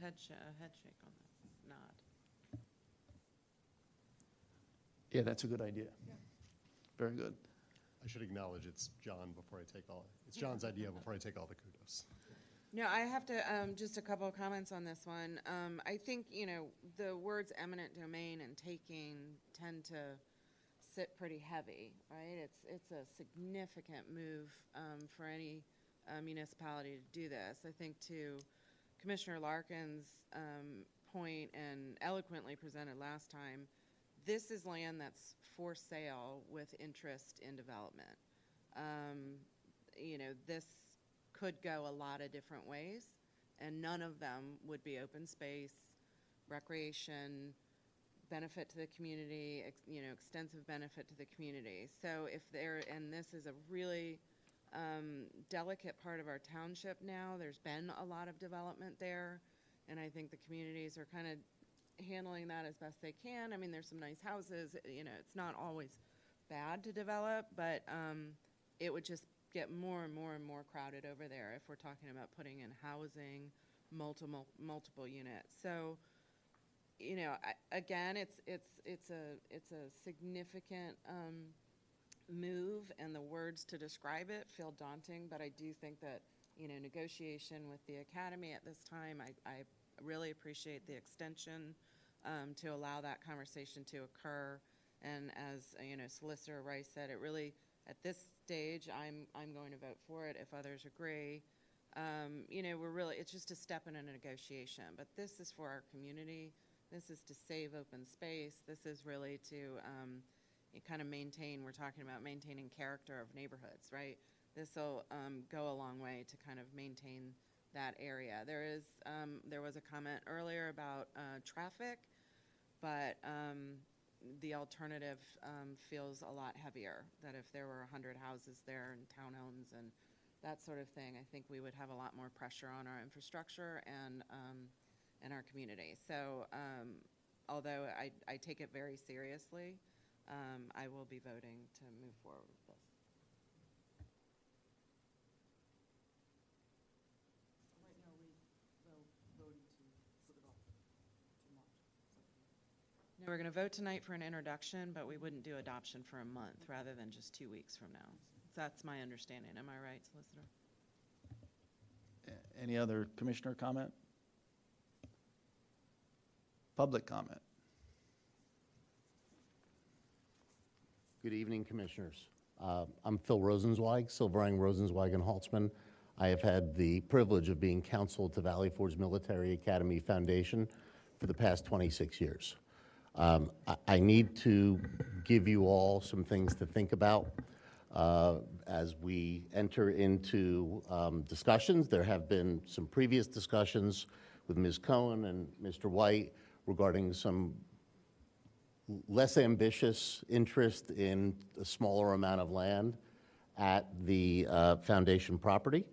head shake on that, nod. Yeah, that's a good idea. Yeah. Very good. I should acknowledge it's John before I take all. It's John's idea before I take all the kudos. No, I have to, just a couple of comments on this one. I think, the words eminent domain and taking tend to sit pretty heavy, right? It's a significant move for any municipality to do this. I think to Commissioner Larkin's point and eloquently presented last time, this is land that's for sale with interest in development. This could go a lot of different ways, and none of them would be open space, recreation, benefit to the community, extensive benefit to the community. So and this is a really delicate part of our township now. There's been a lot of development there, and I think the communities are kind of handling that as best they can. I mean, there's some nice houses. It's not always bad to develop, but it would just get more and more and more crowded over there if we're talking about putting in housing, multiple units. So, again, it's a significant move, and the words to describe it feel daunting. But I do think that negotiation with the academy at this time, I really appreciate the extension to allow that conversation to occur. And as Solicitor Rice said, it really, at this stage, I'm going to vote for it if others agree. It's just a step in a negotiation, but this is for our community. This is to save open space. This is really to kind of we're talking about maintaining character of neighborhoods, right? This will go a long way to kind of maintain that area. There was a comment earlier about traffic, but the alternative feels a lot heavier, that if there were 100 houses there and townhomes and that sort of thing, I think we would have a lot more pressure on our infrastructure and our community. So although I take it very seriously, I will be voting to move forward with this. Right now, we're voting to put it off to March. No, we're going to vote tonight for an introduction, but we wouldn't do adoption for a month rather than just 2 weeks from now. That's my understanding. Am I right, Solicitor? Any other commissioner comment? Public comment? Good evening, Commissioners. I'm Phil Rosenzweig, Silverang, Rosenzweig, and Holtzman. I have had the privilege of being counsel to Valley Forge Military Academy Foundation for the past 26 years. I need to give you all some things to think about as we enter into discussions. There have been some previous discussions with Ms. Cohen and Mr. White regarding some less ambitious interest in a smaller amount of land at the foundation property.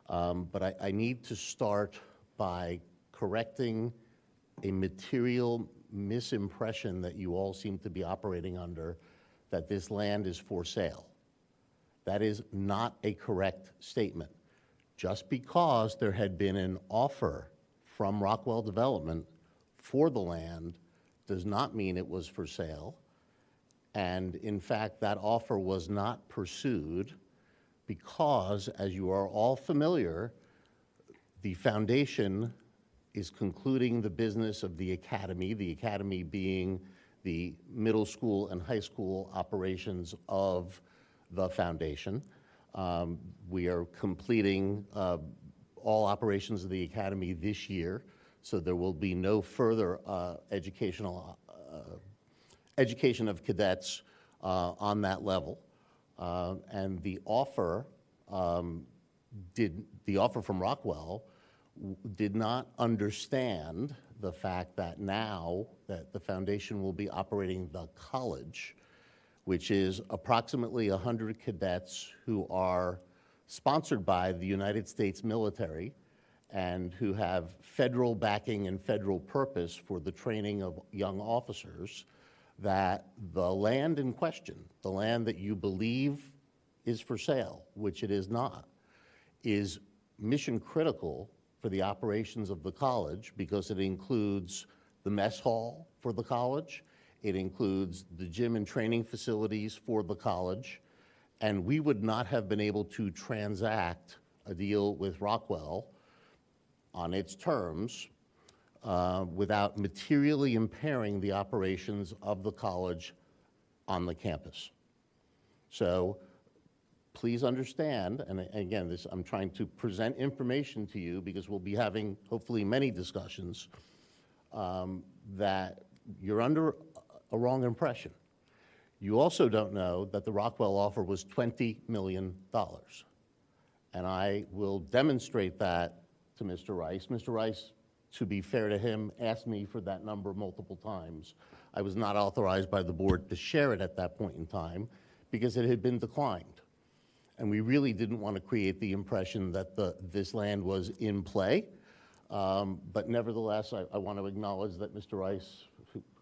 But I need to start by correcting a material misimpression that you all seem to be operating under, that this land is for sale. That is not a correct statement. Just because there had been an offer from Rockwell Development for the land does not mean it was for sale. And in fact, that offer was not pursued because, as you are all familiar, the foundation is concluding the business of the academy being the middle school and high school operations of the foundation. We are completing all operations of the academy this year, so there will be no further education of cadets on that level. And the offer from Rockwell did not understand the fact that now that the foundation will be operating the college, which is approximately 100 cadets who are sponsored by the United States military and who have federal backing and federal purpose for the training of young officers, that the land in question, the land that you believe is for sale, which it is not, is mission critical for the operations of the college because it includes the mess hall for the college, it includes the gym and training facilities for the college, and we would not have been able to transact a deal with Rockwell on its terms without materially impairing the operations of the college on the campus. So please understand, and again, this, I'm trying to present information to you because we'll be having hopefully many discussions, that you're under a wrong impression. You also don't know that the Rockwell offer was $20 million. And I will demonstrate that to Mr. Rice. Mr. Rice, to be fair to him, asked me for that number multiple times. I was not authorized by the board to share it at that point in time because it had been declined. And we really didn't want to create the impression that this land was in play. But nevertheless, I want to acknowledge that Mr. Rice,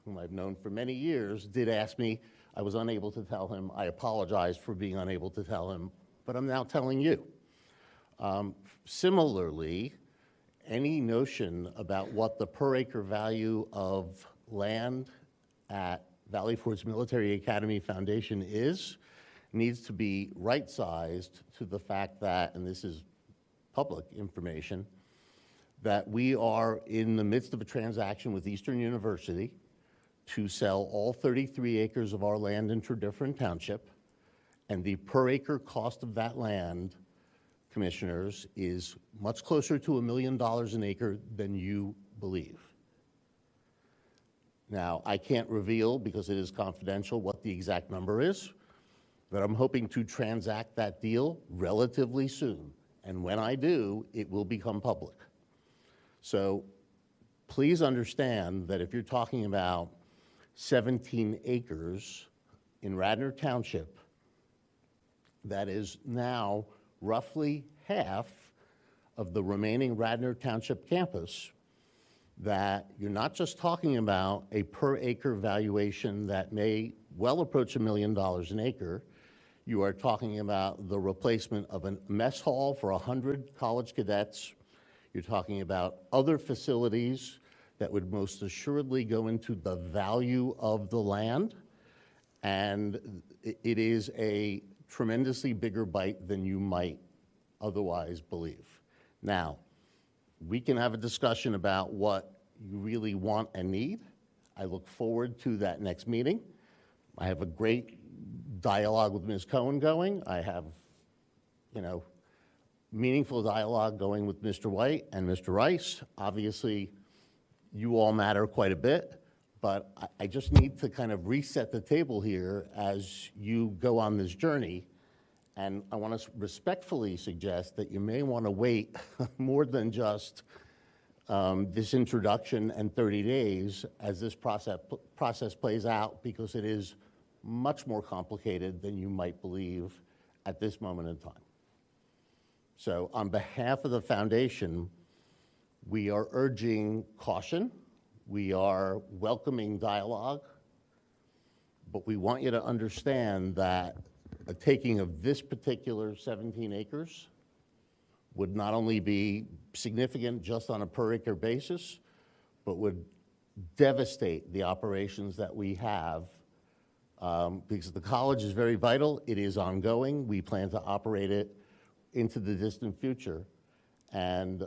whom I've known for many years, did ask me. I was unable to tell him. I apologize for being unable to tell him, but I'm now telling you. Similarly, any notion about what the per acre value of land at Valley Forge Military Academy Foundation is needs to be right-sized to the fact that, and this is public information, that we are in the midst of a transaction with Eastern University to sell all 33 acres of our land in Tredyffrin Township, and the per acre cost of that land, commissioners, is much closer to $1 million an acre than you believe. Now, I can't reveal, because it is confidential, what the exact number is, but I'm hoping to transact that deal relatively soon. And when I do, it will become public. So please understand that if you're talking about 17 acres in Radnor Township, that is now roughly half of the remaining Radnor Township campus, that you're not just talking about a per acre valuation that may well approach $1 million an acre. You are talking about the replacement of a mess hall for 100 college cadets. You're talking about other facilities that would most assuredly go into the value of the land. And it is a tremendously bigger bite than you might otherwise believe. Now, we can have a discussion about what you really want and need. I look forward to that next meeting. I have a great dialogue with Ms. Cohen going. I have, meaningful dialogue going with Mr. White and Mr. Rice. Obviously, you all matter quite a bit, but I just need to kind of reset the table here as you go on this journey. And I want to respectfully suggest that you may want to wait more than just this introduction and 30 days as this process plays out, because it is much more complicated than you might believe at this moment in time. So on behalf of the foundation, we are urging caution. We are welcoming dialogue, but we want you to understand that a taking of this particular 17 acres would not only be significant just on a per acre basis, but would devastate the operations that we have, because the college is very vital. It is ongoing. We plan to operate it into the distant future. And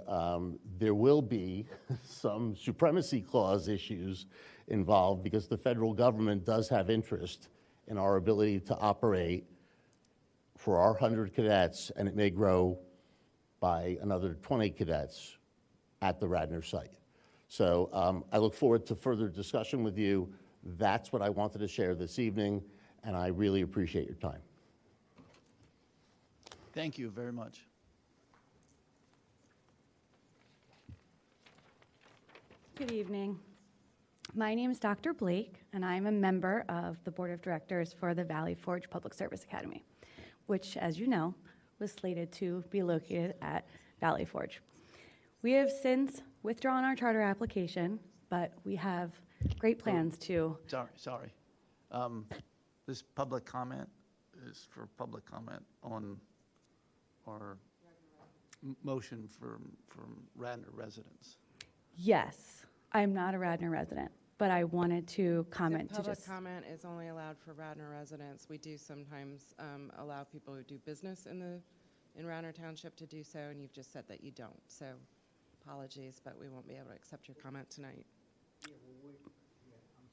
there will be some supremacy clause issues involved, because the federal government does have interest in our ability to operate for our 100 cadets, and it may grow by another 20 cadets at the Radnor site. So I look forward to further discussion with you. That's what I wanted to share this evening, and I really appreciate your time. Thank you very much. Good evening. My name is Dr. Blake, and I'm a member of the Board of Directors for the Valley Forge Public Service Academy, which, as you know, was slated to be located at Valley Forge. We have since withdrawn our charter application, but we have great plans to... Sorry. This public comment is for public comment on our motion from Radnor residents. Yes, I'm not a Radnor resident, but I wanted to comment to Public just. comment is only allowed for Radnor residents. We do sometimes allow people who do business in Radnor Township to do so, and you've just said that you don't. So apologies, but we won't be able to accept your comment tonight. Yeah, well,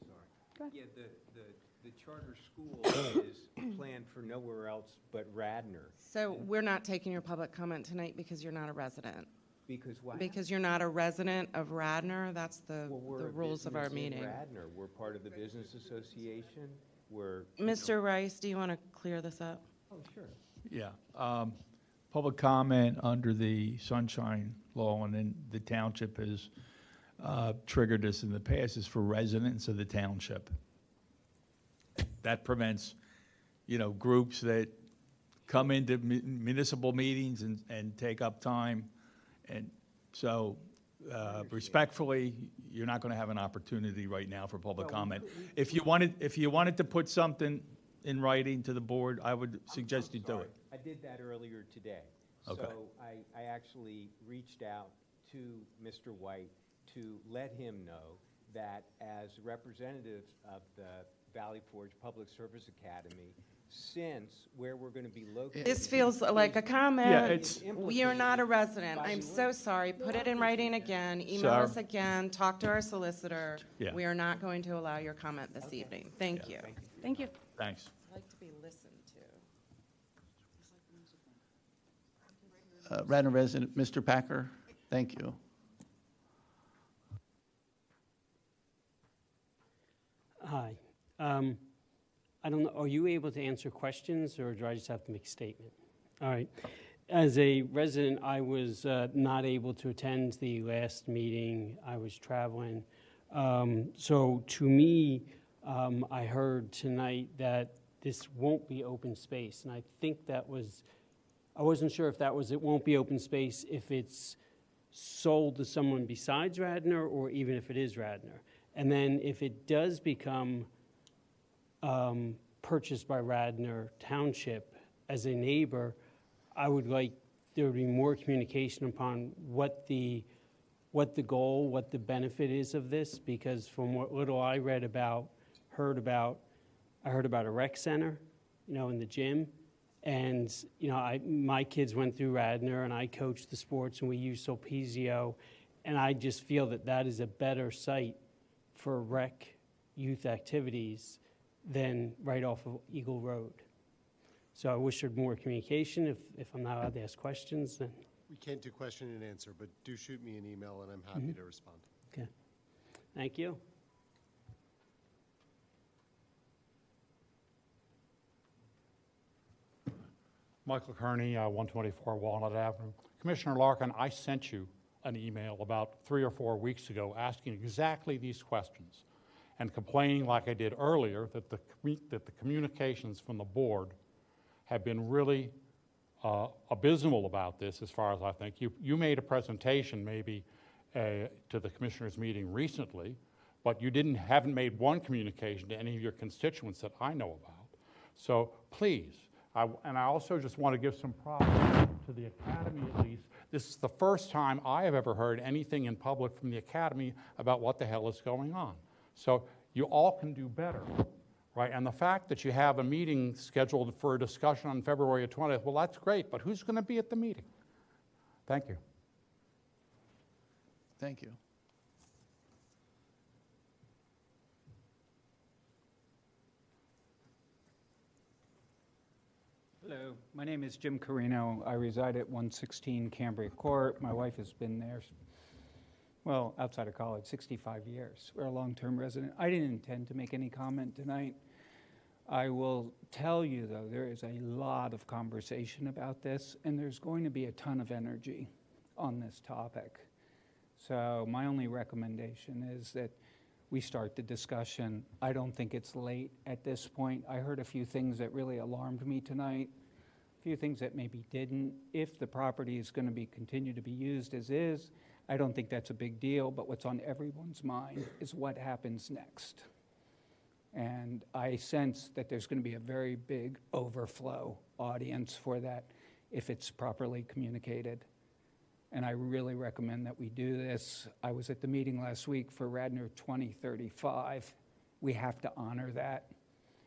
I'm sorry. Go ahead. Yeah, the charter school is planned for nowhere else but Radnor. So we're not taking your public comment tonight because you're not a resident. Because why? Because you're not a resident of Radnor, that's the Well, we're a rules of our business in meeting. Radnor. We're part of the business association. We're. Mr. Rice, do you want to clear this up? Oh, sure. Yeah. Public comment under the Sunshine Law, and then the township has triggered this in the past, is for residents of the township. That prevents, groups that come into municipal meetings and take up time. And so respectfully, you're not going to have an opportunity right now for public comment. If you wanted to put something in writing to the board, I would suggest you do it. I did that earlier today. Okay. So I actually reached out to Mr. White to let him know that as representative of the Valley Forge Public Service Academy, since where we're going to be located. This feels like a comment. Yeah, it's- You're not a resident. I'm so sorry. Put it in writing again. Email Sorry. us again. Talk to our solicitor. Yeah. We are not going to allow your comment this evening. Thank you. Thank you. Thanks. I'd like to be listened to. Radnor resident, Mr. Packer, thank you. Hi. I don't know, are you able to answer questions, or do I just have to make a statement? All right. As a resident, I was not able to attend the last meeting. I was traveling. So to me, I heard tonight that this won't be open space, and I think I wasn't sure if that was, it won't be open space if it's sold to someone besides Radnor, or even if it is Radnor. And then if it does become purchased by Radnor Township as a neighbor, I would like there to be more communication upon what the goal, what the benefit is of this, because from what little I read about, I heard about a rec center, in the gym. And, my kids went through Radnor, and I coached the sports, and we used Sulpizio. And I just feel that is a better site for rec youth activities than right off of Eagle Road. So I wish there'd more communication. If I'm not allowed to ask questions, then, We can't do question and answer, but do shoot me an email and I'm happy to respond. okay. Thank you. Michael Kearney, 124 Walnut Avenue. Commissioner Larkin, I sent you an email about 3 or 4 weeks ago asking exactly these questions and complaining, like I did earlier, that the communications from the board have been really abysmal about this, as far as I think. You made a presentation maybe to the commissioners' meeting recently, but you haven't made one communication to any of your constituents that I know about. So please, and I also just want to give some props to the Academy at least. This is the first time I have ever heard anything in public from the Academy about what the hell is going on. So you all can do better, right? And the fact that you have a meeting scheduled for a discussion on February 20th, well, that's great, but who's going to be at the meeting? Thank you. Thank you. Hello, my name is Jim Carino. I reside at 116 Cambria Court. My wife has been there, well, outside of college, 65 years. We're a long-term resident. I didn't intend to make any comment tonight. I will tell you, though, there is a lot of conversation about this, and there's going to be a ton of energy on this topic. So my only recommendation is that we start the discussion. I don't think it's late at this point. I heard a few things that really alarmed me tonight, a few things that maybe didn't. If the property is going to continue to be used as is, I don't think that's a big deal, but what's on everyone's mind is what happens next. And I sense that there's going to be a very big overflow audience for that if it's properly communicated. and I really recommend that we do this. I was at the meeting last week for Radnor 2035. We have to honor that.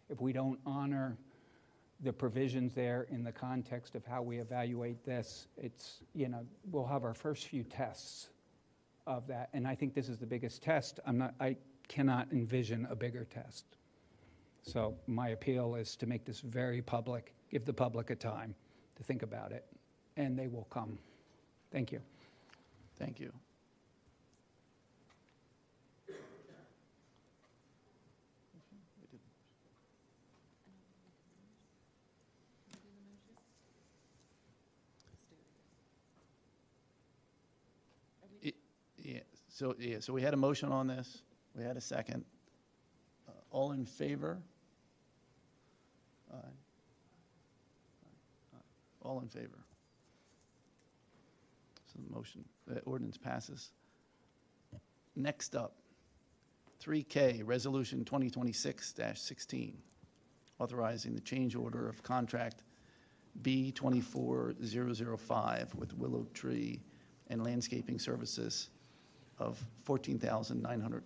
If we don't honor the provisions there in the context of how we evaluate this, it's, we'll have our first few tests of that. And I think this is the biggest test. I cannot envision a bigger test. So my appeal is to make this very public, give the public a time to think about it, and they will come. Thank you. Thank you. So we had a motion on this. We had a second. All in favor? Aye. All in favor? So the motion, the ordinance passes. Next up, 3K, Resolution 2026-16, authorizing the change order of contract B24005 with Willow Tree and Landscaping Services of $14,900.